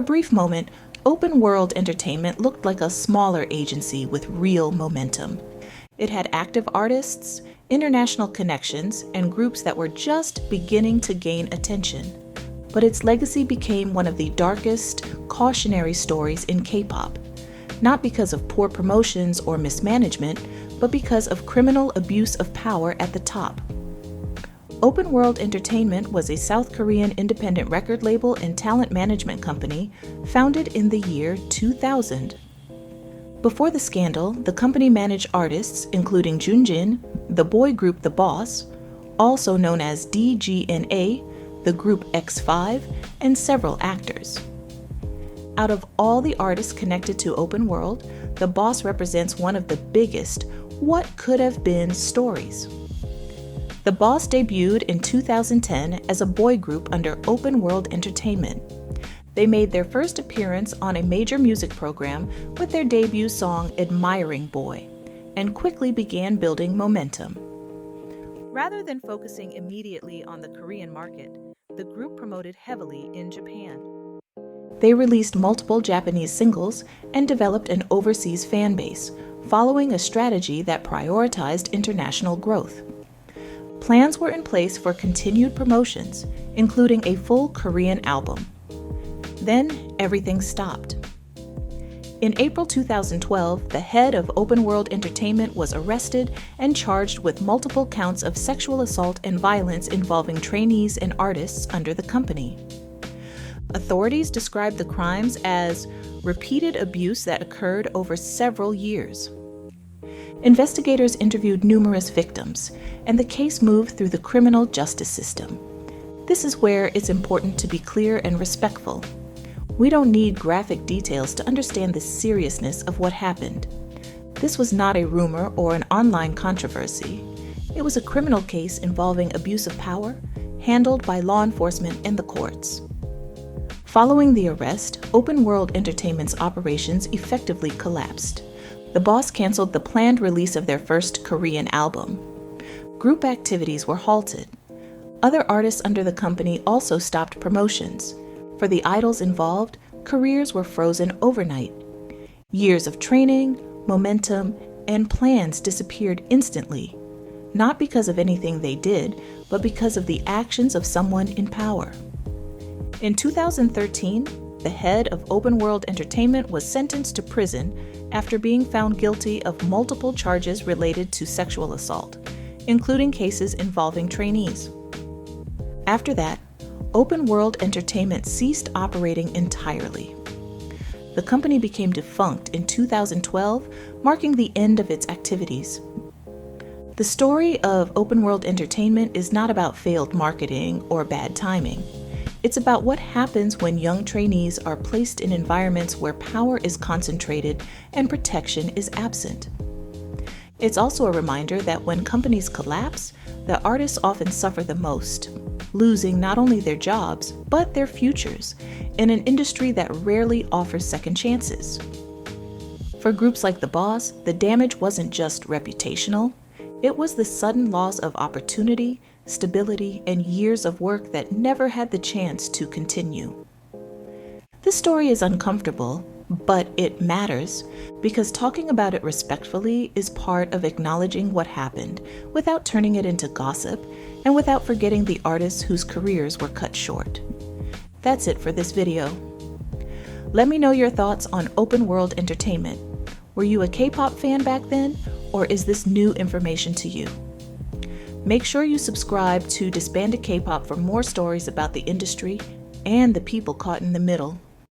brief moment, Open World Entertainment looked like a smaller agency with real momentum. It had active artists, international connections, and groups that were just beginning to gain attention. But its legacy became one of the darkest, cautionary stories in K-pop, not because of poor promotions or mismanagement, but because of criminal abuse of power at the top. Open World Entertainment was a South Korean independent record label and talent management company founded in the year 2000. Before the scandal, the company managed artists including Junjin, the boy group The Boss, also known as DGNA, the group X5, and several actors. Out of all the artists connected to Open World, The Boss represents one of the biggest what could have been stories. The Boss debuted in 2010 as a boy group under Open World Entertainment. They made their first appearance on a major music program with their debut song Admiring Boy, and quickly began building momentum. Rather than focusing immediately on the Korean market, the group promoted heavily in Japan. They released multiple Japanese singles and developed an overseas fan base, following a strategy that prioritized international growth. Plans were in place for continued promotions, including a full Korean album. Then, everything stopped. In April 2012, the head of Open World Entertainment was arrested and charged with multiple counts of sexual assault and violence involving trainees and artists under the company. Authorities described the crimes as repeated abuse that occurred over several years. Investigators interviewed numerous victims, and the case moved through the criminal justice system. This is where it's important to be clear and respectful. We don't need graphic details to understand the seriousness of what happened. This was not a rumor or an online controversy. It was a criminal case involving abuse of power, handled by law enforcement and the courts. Following the arrest, Open World Entertainment's operations effectively collapsed. The Boss canceled the planned release of their first Korean album. Group activities were halted. Other artists under the company also stopped promotions. For the idols involved, careers were frozen overnight. Years of training, momentum, and plans disappeared instantly, not because of anything they did, but because of the actions of someone in power. In 2013, the head of Open World Entertainment was sentenced to prison after being found guilty of multiple charges related to sexual assault, including cases involving trainees. After that, Open World Entertainment ceased operating entirely. The company became defunct in 2012, marking the end of its activities. The story of Open World Entertainment is not about failed marketing or bad timing. It's about what happens when young trainees are placed in environments where power is concentrated and protection is absent. It's also a reminder that when companies collapse, the artists often suffer the most, losing not only their jobs, but their futures in an industry that rarely offers second chances. For groups like The Boss, the damage wasn't just reputational, it was the sudden loss of opportunity, stability, and years of work that never had the chance to continue. This story is uncomfortable, but it matters because talking about it respectfully is part of acknowledging what happened without turning it into gossip and without forgetting the artists whose careers were cut short. That's it for this video. Let me know your thoughts on Open World Entertainment. Were you a K-pop fan back then, or is this new information to you? Make sure you subscribe to Disbanded K-pop for more stories about the industry and the people caught in the middle.